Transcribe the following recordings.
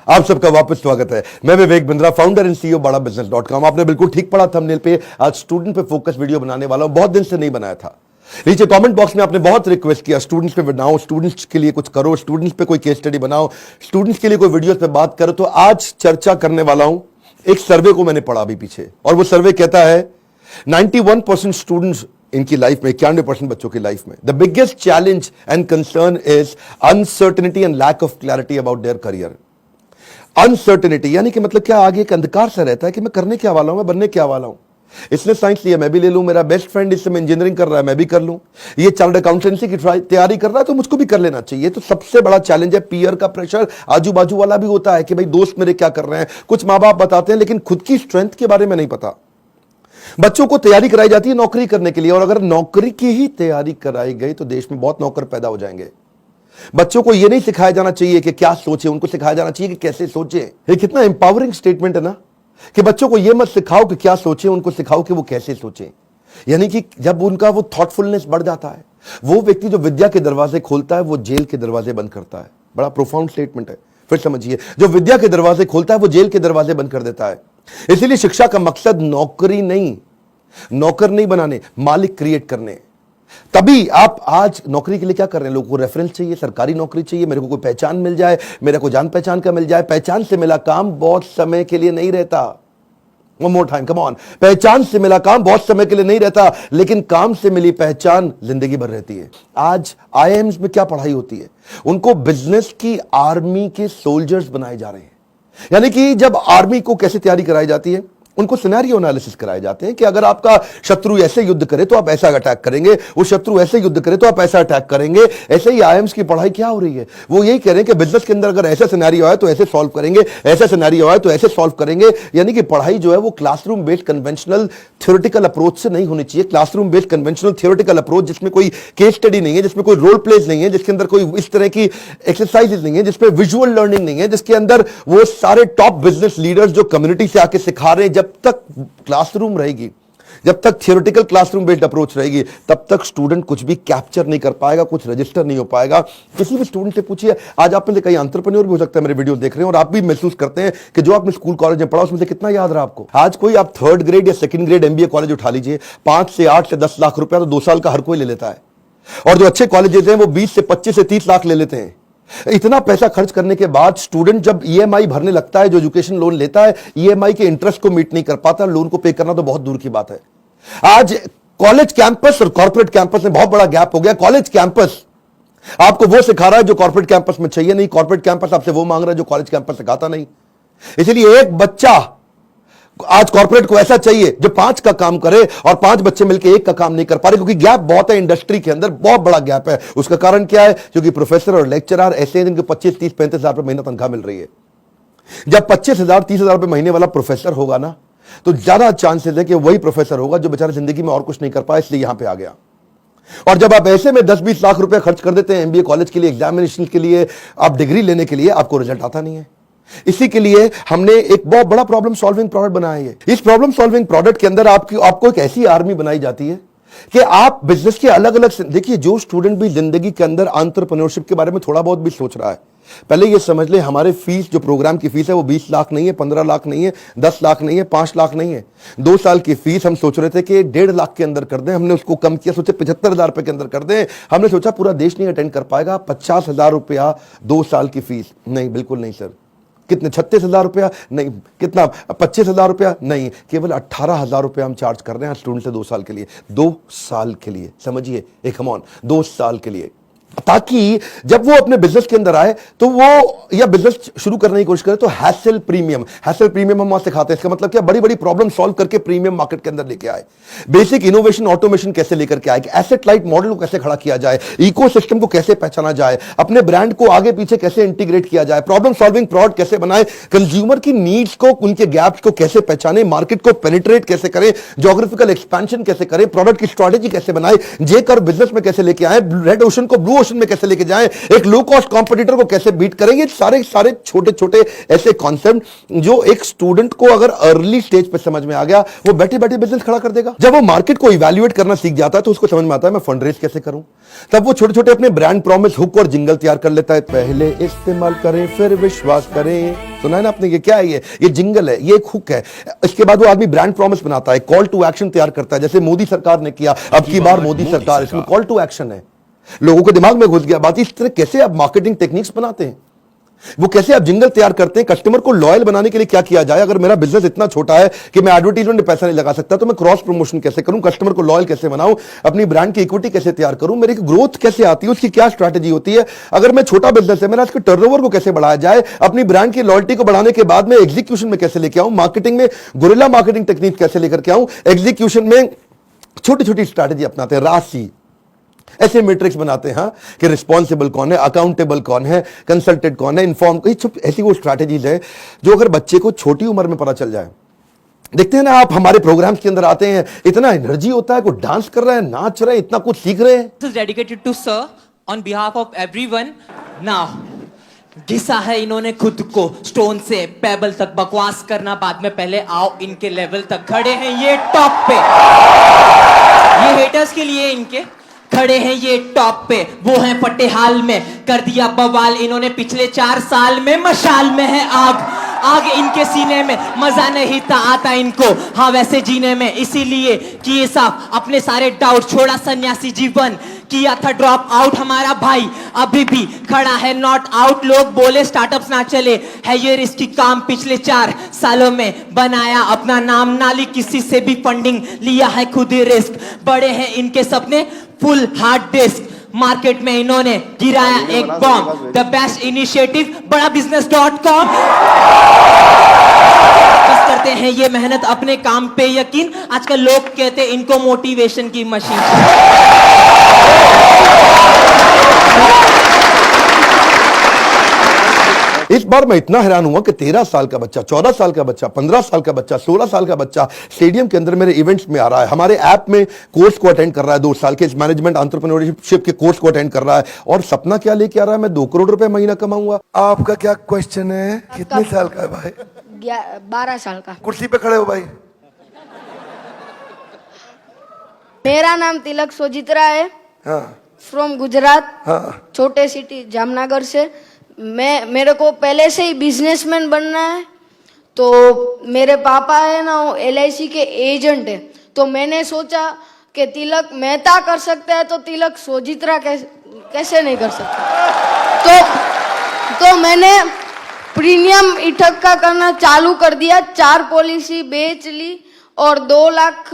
आप सबका वापस स्वागत है। मैं Vivek Bindra, founder and CEO badabusiness.com। आपने बिल्कुल ठीक पढ़ा थंबनेल पे। आज स्टूडेंट पे फोकस वीडियो बनाने वाला हूं, बहुत दिन से नहीं बनाया था। नीचे कमेंट बॉक्स में आपने बहुत रिक्वेस्ट किया स्टूडेंट्स पे बनाओ, स्टूडेंट्स के लिए कुछ करो, स्टूडेंट्स पे कोई केस स्टडी बनाओ, स्टूडेंट्स के लिए कोई वीडियोस पे बात करो। तो आज चर्चा करने वाला हूं एक सर्वे को मैंने पढ़ा अभी पीछे, और वो सर्वे कहता है 91% स्टूडेंट्स इनकी लाइफ में, 91% बच्चों की लाइफ में the biggest challenge and concern is uncertainty and lack of clarity about their career. Uncertainty यानी कि मतलब क्या, आगे एक अंधकार सा रहता है कि मैं करने क्या वाला हूं, मैं बनने क्या वाला हूं। इसने साइंस लिया, मैं भी ले लूं। मेरा बेस्ट फ्रेंड इस समय इंजीनियरिंग कर रहा है, मैं भी कर लूं। ये चार्टर्ड अकाउंटेंसी की तैयारी कर रहा है, तो मुझको भी कर लेना चाहिए। तो सबसे बड़ा चैलेंज है पीयर का प्रेशर। आजू बाजू वाला भी होता है कि भाई दोस्त मेरे क्या कर रहे हैं, कुछ माँ बाप बताते हैं, लेकिन खुद की स्ट्रेंथ के बारे में नहीं पता। बच्चों को तैयारी कराई जाती है नौकरी करने के लिए, और अगर नौकरी की ही तैयारी कराई गई तो देश में बहुत नौकर पैदा हो जाएंगे। बच्चों को यह नहीं सिखाया जाना चाहिए कि क्या सोचे, उनको सिखाया जाना चाहिए कि कैसे सोचे। ये कितना एम्पावरिंग स्टेटमेंट है ना, कि बच्चों को यह मत सिखाओ कि क्या सोचे, उनको सिखाओ कि वो कैसे सोचे। यानी कि जब उनका वो थॉटफुलनेस बढ़ जाता है, वो व्यक्ति जो विद्या के दरवाजे खोलता है वो जेल के दरवाजे बंद करता है। बड़ा प्रोफाउंड स्टेटमेंट है, फिर समझिए। जो विद्या के दरवाजे खोलता है वो जेल के दरवाजे बंद कर देता है। इसीलिए शिक्षा का मकसद नौकरी नहीं, नौकर नहीं बनाने, मालिक क्रिएट करने। तभी आप आज नौकरी के लिए क्या कर रहे हैं, लोगों को रेफरेंस चाहिए, सरकारी नौकरी चाहिए, मेरे को कोई पहचान मिल जाए, मेरे को जान पहचान का मिल जाए। पहचान से मिला काम बहुत समय के लिए नहीं रहता। One more time, come on. पहचान से मिला काम बहुत समय के लिए नहीं रहता, लेकिन काम से मिली पहचान जिंदगी भर रहती है। आज आईआईएम्स में क्या पढ़ाई होती है, उनको बिजनेस की आर्मी के सोल्जर्स बनाए जा रहे हैं। यानी कि जब आर्मी को कैसे तैयारी कराई जाती है, उनको सिनेरियो एनालिसिस कराए जाते हैं कि अगर आपका शत्रु ऐसे युद्ध करे तो आप ऐसा अटैक करेंगे, वो शत्रु ऐसे युद्ध करे तो आप ऐसा अटैक करेंगे। ऐसे ही आईएम्स की पढ़ाई क्या हो रही है, वो यही कह रहे हैं कि बिजनेस के अंदर अगर ऐसा सिनेरियो है तो ऐसे सॉल्व करेंगे, ऐसा सिनेरियो है तो ऐसे सॉल्व करेंगे। यानी कि पढ़ाई जो है वो classroom based conventional theoretical approach से नहीं होनी चाहिए। Classroom based conventional theoretical approach जिसमें कोई केस स्टडी नहीं है, जिसमें कोई रोल प्लेज नहीं है, जिसके अंदर कोई इस तरह की एक्सरसाइजेज नहीं है, जिसमें विजुअल लर्निंग नहीं है, जिसके अंदर वो सारे टॉप बिजनेस लीडर्स जो कम्युनिटी से आके सिखा रहे हैं। जब तक क्लासरूम रहेगी, जब तक थियोरेटिकल क्लासरूम बेस्ड अप्रोच रहेगी, तब तक स्टूडेंट कुछ भी कैप्चर नहीं कर पाएगा, कुछ रजिस्टर नहीं हो पाएगा। किसी भी स्टूडेंट से पूछिए, आज आप में से कई एंटरप्रेन्योर भी हो सकता है मेरे वीडियो देख रहे हैं, और आप भी महसूस करते हैं कि जो आपने स्कूल कॉलेज में पढ़ा उसमें से कितना याद रहा आपको। आज कोई आप 3rd ग्रेड या 2nd ग्रेड एमबीए कॉलेज उठा लीजिए, 5 से 8 से 10 लाख रुपया तो 2 साल का हर कोई ले लेता है। और जो अच्छे कॉलेजेस हैं वो 20 से 25 से 30 लाख ले लेते हैं। इतना पैसा खर्च करने के बाद स्टूडेंट जब ईएमआई भरने लगता है, जो एजुकेशन लोन लेता है, ईएमआई के इंटरेस्ट को मीट नहीं कर पाता, लोन को पे करना तो बहुत दूर की बात है। आज कॉलेज कैंपस और कॉर्पोरेट कैंपस में बहुत बड़ा गैप हो गया। कॉलेज कैंपस आपको वो सिखा रहा है जो कॉर्पोरेट कैंपस में चाहिए नहीं, कॉर्पोरेट कैंपस आपसे वो मांग रहा है जो कॉलेज कैंपस सिखाता नहीं। इसलिए एक बच्चा आज कॉर्पोरेट को ऐसा चाहिए जो 5 का काम करे, और 5 बच्चे मिलकर 1 का काम नहीं कर पा रहे, क्योंकि गैप बहुत है इंडस्ट्री के अंदर, बहुत बड़ा गैप है। उसका कारण क्या है, क्योंकि प्रोफेसर और लेक्चरर ऐसे हैं जिनको 25, 30, 35 हजार रुपए महीना तनख्वाह मिल रही है। जब 25,000, 30,000 रुपए महीने वाला प्रोफेसर होगा ना, तो ज्यादा चांसेस है कि वही प्रोफेसर होगा जो बेचारा जिंदगी में और कुछ नहीं कर पाया, इसलिए यहां पे आ गया। और जब आप ऐसे में 10-20 लाख रुपए खर्च कर देते हैं एमबीए कॉलेज के लिए, एग्जामिनेशन के लिए, आप डिग्री लेने के लिए, आपको रिजल्ट आता नहीं है। इसी के लिए हमने एक बहुत बड़ा प्रॉब्लम सॉल्विंग प्रोडक्ट बनाया है। इस प्रॉब्लम सॉल्विंग प्रोडक्ट के अंदर आपको एक ऐसी आर्मी बनाई जाती है कि आप बिजनेस के अलग अलग, देखिए जो स्टूडेंट भी जिंदगी के अंदर एंटरप्रेन्योरशिप के बारे में थोड़ा बहुत भी सोच रहा है, पहले ये समझ ले हमारे फीस, जो प्रोग्राम की फीस है वो 20 लाख नहीं है, 15 लाख नहीं है, 10 लाख नहीं है, 5 लाख नहीं है। 2 साल की फीस हम सोच रहे थे कि 1.5 लाख के अंदर कर दें, हमने उसको कम किया, सोचे 75,000 रुपए के अंदर कर दें। हमने सोचा पूरा देश नहीं अटेंड कर पाएगा, 50,000 रुपया 2 साल की फीस। नहीं, बिल्कुल नहीं सर। कितने, 36,000 रुपया? नहीं। कितना, 25,000 रुपया? नहीं, केवल 18,000 रुपया हम चार्ज कर रहे हैं स्टूडेंट से 2 साल के लिए। 2 साल के लिए, समझिए, एक कम ऑन, 2 साल के लिए, ताकि जब वो अपने बिजनेस के अंदर आए तो वो, या बिजनेस शुरू करने की कोशिश करे तो हैसल प्रीमियम हम वहां सिखाते हैं। इसका मतलब क्या, बड़ी बड़ी प्रॉब्लम सॉल्व करके प्रीमियम मार्केट के अंदर लेके आए, बेसिक इनोवेशन ऑटोमेशन कैसे लेकर के आए, एसेट लाइट मॉडल को कैसे खड़ा किया जाए, इकोसिस्टम को कैसे पहचाना जाए, अपने ब्रांड को आगे पीछे कैसे इंटीग्रेट किया जाए, प्रॉब्लम सॉल्विंग प्रोडक्ट कैसे बनाए, कंज्यूमर की नीड्स को, उनके गैप्स को कैसे पहचाने, मार्केट को पेनिट्रेट कैसे करें, ज्योग्राफिकल एक्सपेंशन कैसे करें, प्रोडक्ट की स्ट्रेटेजी कैसे बनाए, जे कर बिजनेस में कैसे लेके आए, रेड ओशन को ब्लू प्रमोशन में कैसे लेके जाएं, एक लो कॉस्ट कॉम्पिटिटर को कैसे बीट करेंगे, सारे सारे छोटे छोटे ऐसे कॉन्सेप्ट जो एक स्टूडेंट को अगर अर्ली स्टेज पे समझ में आ गया, वो बैठे बैठे बिजनेस खड़ा कर देगा। जब वो मार्केट को इवैल्यूएट करना सीख जाता है तो उसको समझ में आता है मैं फंड रेज कैसे करूं। तब वो छोटे छोटे अपने ब्रांड प्रॉमिस, हुक और जिंगल तैयार कर लेता है। पहले इस्तेमाल करें फिर विश्वास करें, सुना है ना आपने? ये क्या है? ये जिंगल है, ये एक हुक है। इसके बाद वो आदमी ब्रांड प्रॉमिस बनाता है, कॉल टू एक्शन तैयार करता है, जैसे मोदी सरकार ने किया, अब की बार मोदी सरकार, इसमें कॉल टू एक्शन है। लोगों के दिमाग में घुस गया बात। इस तरह कैसे आप मार्केटिंग टेक्निक्स बनाते हैं, वो कैसे आप जिंगल तैयार करते हैं, कस्टमर को लॉयल बनाने के लिए क्या किया जाए। अगर मेरा बिजनेस इतना छोटा है कि मैं एडवर्टाइजमेंट में पैसा नहीं लगा सकता, तो मैं क्रॉस प्रमोशन कैसे करूं, कस्टमर को लॉयल कैसे बनाऊं, अपनी ब्रांड की इक्विटी कैसे तैयार करूं, मेरी ग्रोथ कैसे आती है, उसकी क्या स्ट्रैटेजी होती है। अगर मैं छोटा बिजनेस है, मेरा इसके टर्नओवर को कैसे बढ़ाया जाए, अपनी ब्रांड की लॉयल्टी को बढ़ाने के बाद में एग्जीक्यूशन में कैसे लेके आऊं, मार्केटिंग में गुरिल्ला मार्केटिंग टेक्निक कैसे लेकर के आऊं, एग्जीक्यूशन में छोटी छोटी स्ट्रैटेजी अपनाते हैं, राशि ऐसे मैट्रिक्स बनाते हैं कि रिस्पॉन्सिबल कौन है, अकाउंटेबल कौन है, कंसल्टेंट कौन है, इन्फॉर्म, ऐसी वो स्ट्रैटेजीज है जो अगर बच्चे को छोटी उम्र में पता चल जाए। देखते हैं ना आप, हमारे प्रोग्राम्स के अंदर आते हैं, इतना एनर्जी होता है, कोई डांस कर रहे हैं, नाच रहे हैं, इतना कुछ सीख रहे हैं। This is dedicated to sir on behalf of everyone. Now, घिसा है इन्होंने खुद को स्टोन से पेबल तक, बकवास करना बाद में, पहले आओ इनके लेवल तक। खड़े हैं ये टॉप पे, ये हेटर्स के लिए इनके खड़े हैं ये टॉप पे, वो हैं फटे हाल में, कर दिया बवाल इन्होंने पिछले 4 साल में। मशाल में है आग, आग इनके सीने में, मजा नहीं था आता इनको हाँ वैसे जीने में, इसीलिए किए साफ अपने सारे डाउट, छोड़ा सन्यासी जीवन, किया था ड्रॉप आउट हमारा भाई, अभी भी खड़ा है नॉट आउट। लोग बोले स्टार्टअप्स ना चले, है ये रिस्की काम, पिछले 4 सालों में बनाया अपना नाम, नाली किसी से भी फंडिंग लिया है खुद ही रिस्क, बड़े हैं इनके सपने फुल हार्ड डिस्क, मार्केट में इन्होंने गिराया एक बॉम्ब, द बेस्ट इनिशिएटिव बड़ा business.com। बस करते हैं ये मेहनत अपने काम पे यकीन, आजकल लोग कहते इनको मोटिवेशन की मशीन। इस बार मैं इतना हैरान हुआ कि 13 साल का बच्चा, 14 साल का बच्चा, 15 साल का बच्चा, 16 साल का बच्चा स्टेडियम के अंदर मेरे इवेंट्स में आ रहा है, हमारे ऐप में कोर्स को अटेंड कर रहा है, 2 साल के मैनेजमेंट एंटरप्रेन्योरशिप के कोर्स को अटेंड कर रहा है, और सपना क्या लेके आ रहा है, मैं 2 करोड़ रुपए महीना कमाऊंगा। आपका क्या क्वेश्चन है? कितने साल का है भाई? 12 साल का। कुर्सी पे खड़े हो भाई। मेरा नाम तिलक सोजित्रा है, फ्रॉम गुजरात, छोटे सिटी जामनगर से। मेरे को पहले से ही बिजनेसमैन बनना है, तो मेरे पापा है ना वो LIC के एजेंट है, तो मैंने सोचा कि तिलक मेहता कर सकता है तो तिलक सोजित्रा कैसे नहीं कर सकता। तो मैंने प्रीमियम इकट्ठा करना चालू कर दिया, 4 पॉलिसी बेच ली और 2 लाख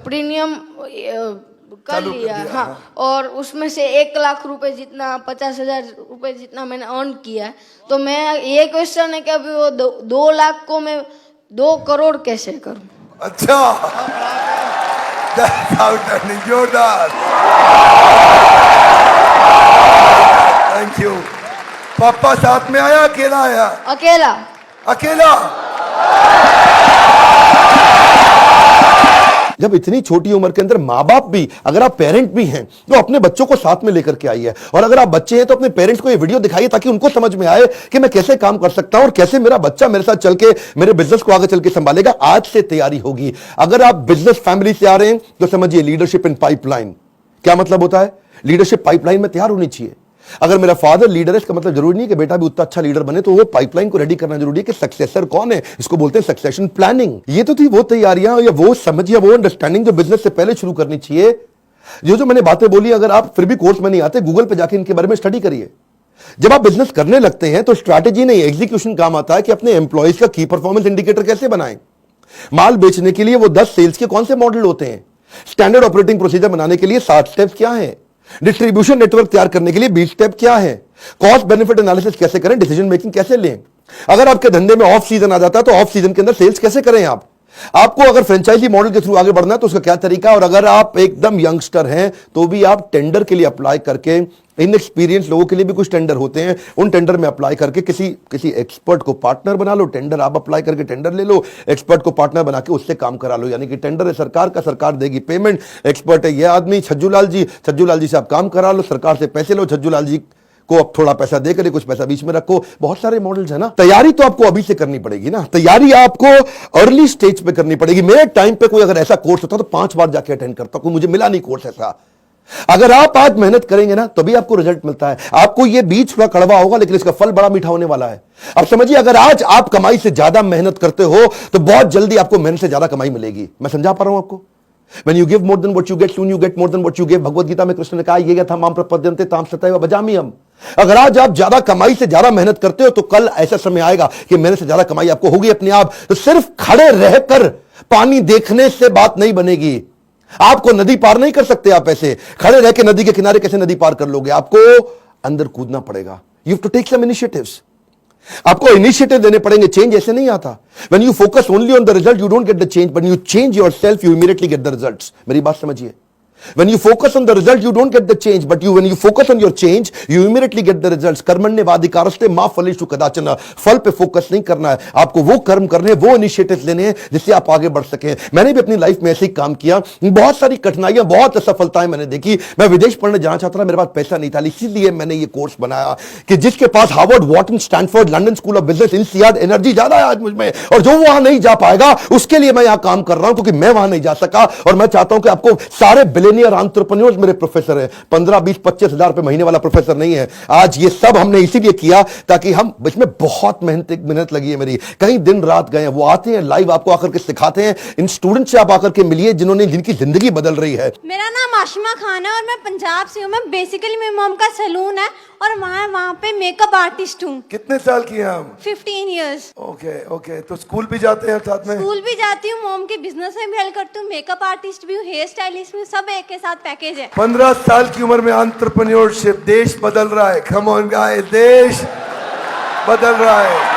प्रीमियम कर लिया। हाँ, और उसमें से 1 लाख रुपए जितना, 50,000 रुपए जितना मैंने अर्न किया है। तो मैं ये क्वेश्चन है कि अभी वो 2 लाख को मैं 2 करोड़ कैसे करूं? अच्छा, जोरदार, थैंक यू। पापा साथ में आया, अकेला आया? अकेला। अकेला। जब इतनी छोटी उम्र के अंदर माँ बाप भी, अगर आप पेरेंट भी हैं तो अपने बच्चों को साथ में लेकर के आइए, और अगर आप बच्चे हैं तो अपने पेरेंट्स को ये वीडियो दिखाइए ताकि उनको समझ में आए कि मैं कैसे काम कर सकता हूं और कैसे मेरा बच्चा मेरे साथ चल के मेरे बिजनेस को आगे चल के संभालेगा। आज से तैयारी होगी। अगर आप बिजनेस फैमिली से आ रहे हैं तो समझिए लीडरशिप इन पाइपलाइन। क्या मतलब होता है? लीडरशिप पाइपलाइन में तैयार होनी चाहिए। अगर मेरा फादर लीडर है, इसका मतलब जरूरी नहीं कि बेटा भी उतना अच्छा लीडर बने, तो वो पाइपलाइन को रेडी करना जरूरी है कि सक्सेसर कौन है, इसको बोलते हैं सक्सेशन प्लानिंग। ये तो थी वो तैयारियां या वो समझ या वो अंडरस्टैंडिंग जो बिजनेस से पहले शुरू करनी चाहिए। जो मैंने बातें बोली, अगर आप फिर भी कोर्स में नहीं आते, गूगल पे जाके इनके बारे में स्टडी करिए। जब आप बिजनेस करने लगते हैं तो स्ट्रैटेजी नहीं, एग्जीक्यूशन काम आता है कि अपने एम्प्लॉइज का की परफॉर्मेंस इंडिकेटर कैसे बनाएं। माल बेचने के लिए वो 10 सेल्स के कौन से मॉडल होते हैं, स्टैंडर्ड ऑपरेटिंग प्रोसीजर बनाने के लिए 7 स्टेप्स क्या है, डिस्ट्रीब्यूशन नेटवर्क तैयार करने के लिए 20 स्टेप क्या है, कॉस्ट बेनिफिट एनालिसिस कैसे करें, डिसीजन मेकिंग कैसे लें। अगर आपके धंधे में ऑफ सीजन आ जाता है तो ऑफ सीजन के अंदर सेल्स कैसे करें आप, आपको अगर फ्रेंचाइजी मॉडल के थ्रू आगे बढ़ना है तो उसका क्या तरीका है, और अगर आप एकदम यंगस्टर हैं तो भी आप टेंडर के लिए अप्लाई करके, इनएक्सपीरियंस लोगों के लिए भी कुछ टेंडर होते हैं, उन टेंडर में अप्लाई करके किसी एक्सपर्ट को पार्टनर बना लो। टेंडर आप अप्लाई करके टेंडर ले लो, एक्सपर्ट को पार्टनर बना के उससे काम करा लो। यानी कि टेंडर है सरकार का, सरकार देगी पेमेंट, एक्सपर्ट है ये आदमी छज्जू लाल जी से आप काम करा लो, सरकार से पैसे लो, छज्जू लाल जी को अब थोड़ा पैसा देकर कुछ पैसा बीच में रखो। बहुत सारे मॉडल्स है ना। तैयारी तो आपको अभी से करनी पड़ेगी ना, तैयारी आपको अर्ली स्टेज पे करनी पड़ेगी। मेरे टाइम पे कोई अगर ऐसा कोर्स होता तो 5 बार जाके अटेंड करता, कोई मुझे मिला नहीं कोर्स ऐसा। अगर आप आज मेहनत करेंगे ना तभी आपको रिजल्ट मिलता है। आपको ये बीज थोड़ा कड़वा होगा लेकिन इसका फल बड़ा मीठा होने वाला है। अब समझिए, अगर आज आप कमाई से ज्यादा मेहनत करते हो तो बहुत जल्दी आपको मेहनत से ज्यादा कमाई मिलेगी। मैं समझा पा रहा हूं आपको? When you give more than what you get, soon you get more than what you give। Bhagavad Gita में कृष्ण ने कहा, ये था माम प्रपद्यन्ते ताम सतैव भजाम्यहम्। अगर आज आप ज्यादा कमाई से ज्यादा मेहनत करते हो तो कल ऐसा समय आएगा कि मेहनत से ज्यादा कमाई आपको होगी अपने आप। तो सिर्फ खड़े रहकर पानी देखने से बात नहीं बनेगी। आपको नदी पार नहीं कर सकते आप ऐसे खड़े रह के। नदी के किनारे कैसे नदी पार कर लोगे? आपको अंदर कूदना पड़ेगा। You have to take some initiatives. आपको इनिशिएटिव देने पड़ेंगे। चेंज ऐसे नहीं आता। When you focus only on the result, you don't get the change. But you change yourself, you immediately get the results. मेरी बात समझिए। When you focus on the result, you don't get the change. But when you focus on your change, you immediately get the results. कर्मण्येवाधिकारस्ते मा फलेषु कदाचन। फल पे focus नहीं करना है आपको, वो कर्म करने, वो इनिशिएटिव लेने हैं जिससे आप आगे बढ़ सकें। मैंने भी अपनी लाइफ में ऐसे ही काम किया। बहुत सारी कठिनाइयां, बहुत असफलताएं मैंने देखी। मैं विदेश पढ़ने जाना चाहता था, मेरे पास पैसा नहीं था, इसीलिए मैंने ये कोर्स बनाया कि जिसके पास Harvard, Wharton, Stanford, London school of business, INSEAD, energy ज्यादा है आज मुझ में, और जो वहां नहीं जा पाएगा उसके लिए मैं यहां काम कर रहा हूं क्योंकि मैं वहां नहीं जा सका। और मैं चाहता हूं कि आपको सारे बिलियनियर एंटरप्रेन्योर्स मेरे प्रोफेसर हैं। 15, 20, 25 हजार रुपए महीने वाला प्रोफेसर नहीं है। आज ये सब हमने इसीलिए किया ताकि हम, इसमें बहुत मेहनत लगी है मेरी, कहीं दिन रात गए हैं। वो आते हैं लाइव, आपको आकर के सिखाते हैं। इन स्टूडेंट से आप आकर के मिलिए जिनकी जिंदगी बदल रही है। मेरा नाम आशिमा खान है और मैं पंजाब से हूँ। मैं बेसिकली मेरी मॉम का सैलून है और वहाँ पे मेकअप आर्टिस्ट हूँ। कितने साल की हैं आप? 15 इयर्स। ओके। तो स्कूल भी जाते हैं साथ में? स्कूल भी जाती हूँ, मॉम के बिजनेस में भी हेल्प करती हूँ, मेकअप आर्टिस्ट भी हूँ, हेयर स्टाइलिस्ट भी हूँ, सब एक के साथ पैकेज है। 15 साल की उम्र में एंटरप्रेन्योरशिप, देश बदल रहा है। कम ऑन गाइस, देश बदल रहा है।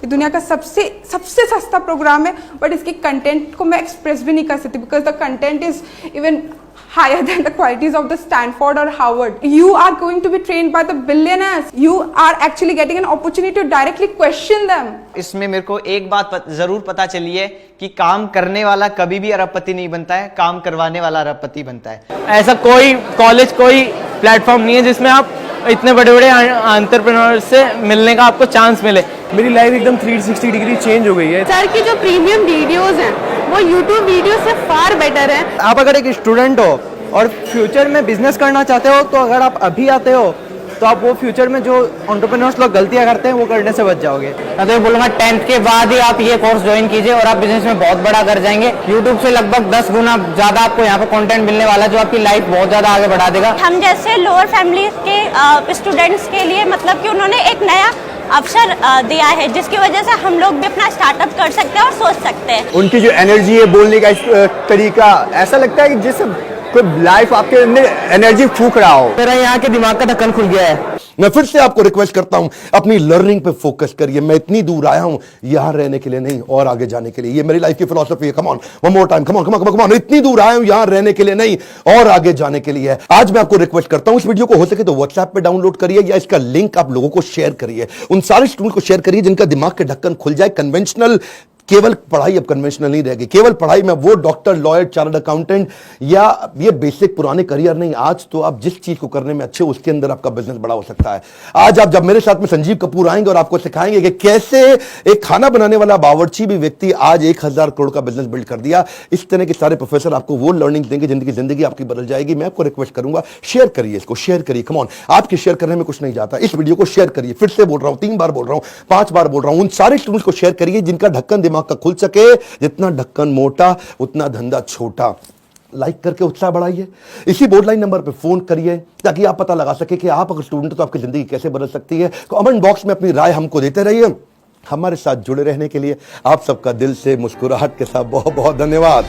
दुनिया का सबसे सस्ता प्रोग्राम है, बट इसके कंटेंट को मैं एक्सप्रेस भी नहीं कर सकती because the content is even higher than the qualities of the Stanford or Harvard. You are going to be trained by the billionaires. You are actually getting an opportunity to directly question them. इसमें मेरे को एक बात जरूर पता चली है कि काम करने वाला कभी भी अरबपति नहीं बनता है, काम करवाने वाला अरबपति बनता है। ऐसा कोई कॉलेज, कोई प्लेटफॉर्म नहीं है जिसमें आप इतने बड़े बड़े एंटरप्रेन्योर से मिलने का आपको चांस मिले। मेरी लाइफ एकदम 360 डिग्री चेंज हो गई है। सर की जो प्रीमियम वीडियोस हैं वो यूट्यूब वीडियो से फार बेटर है। आप अगर एक स्टूडेंट हो और फ्यूचर में बिजनेस करना चाहते हो तो अगर आप अभी आते हो तो आप वो फ्यूचर में जो एंटरप्रेन्योर्स लोग गलतियां करते हैं वो करने से बच जाओगे। मैं तो बोलूँगा 10th के बाद ही आप ये कोर्स ज्वाइन कीजिए और आप बिजनेस में बहुत बड़ा कर जाएंगे। यूट्यूब से लगभग 10 गुना ज्यादा आपको यहाँ पे कंटेंट मिलने वाला है जो आपकी लाइफ बहुत ज्यादा आगे बढ़ा देगा। हम जैसे लोअर फैमिली के स्टूडेंट्स के लिए मतलब कि उन्होंने एक नया अवसर दिया है जिसकी वजह से हम लोग भी अपना स्टार्टअप कर सकते हैं और सोच सकते हैं। उनकी जो एनर्जी है, बोलने का तरीका, ऐसा लगता है कि जैसे कोई लाइफ आपके अंदर एनर्जी फूक रहा हो। मेरा यहाँ के दिमाग का ढक्कन खुल गया है। मैं फिर से आपको रिक्वेस्ट करता हूं, अपनी लर्निंग पे फोकस करिए। मैं इतनी दूर आया हूं यहां रहने के लिए नहीं, और आगे जाने के लिए। ये मेरी लाइफ की फिलॉसफी है। Come on, one more time, come on. इतनी दूर आया हूं यहां रहने के लिए नहीं, और आगे जाने के लिए है। आज मैं आपको रिक्वेस्ट करता हूं, इस वीडियो को हो सके तो व्हाट्सएप पे डाउनलोड करिए या इसका लिंक आप लोगों को शेयर करिए। उन सारे स्टूडेंट को शेयर करिए जिनका दिमाग के ढक्कन खुल जाए। कन्वेंशनल केवल पढ़ाई अब कन्वेंशनल नहीं रहेगी। केवल पढ़ाई में वो डॉक्टर, लॉयर, चार्टर्ड अकाउंटेंट या ये बेसिक पुराने करियर नहीं। आज तो आप जिस चीज को करने में अच्छे, उसके अंदर आपका बिजनेस बड़ा हो सकता है। आज आप जब मेरे साथ में संजीव कपूर आएंगे और आपको सिखाएंगे कि कैसे एक खाना बनाने वाला बावर्ची भी व्यक्ति आज 1000 करोड़ का बिजनेस बिल्ड कर दिया। इस तरह के सारे प्रोफेसर आपको वो लर्निंग देंगे जिंदगी आपकी बदल जाएगी। मैं आपको रिक्वेस्ट करूंगा, शेयर करिए इसको, शेयर करिए। कम ऑन, आपके शेयर करने में कुछ नहीं जाता। इस वीडियो को शेयर करिए। फिर से बोल रहा हूं, 3 बार बोल रहा हूं, 5 बार बोल रहा हूं। उन सारे स्टूडेंट्स को शेयर करिए जिनका ढक्कन दिमाग का खुल सके। जितना ढक्कन मोटा उतना धंधा छोटा। लाइक करके उत्साह बढ़ाइए। इसी बोर्ड लाइन नंबर पे फोन करिए ताकि आप पता लगा सके कि आप अगर स्टूडेंट हो तो आपकी जिंदगी कैसे बदल सकती है। कमेंट बॉक्स में अपनी राय हमको देते रहिए। हमारे साथ जुड़े रहने के लिए आप सबका दिल से मुस्कुराहट के साथ बहुत बहुत धन्यवाद।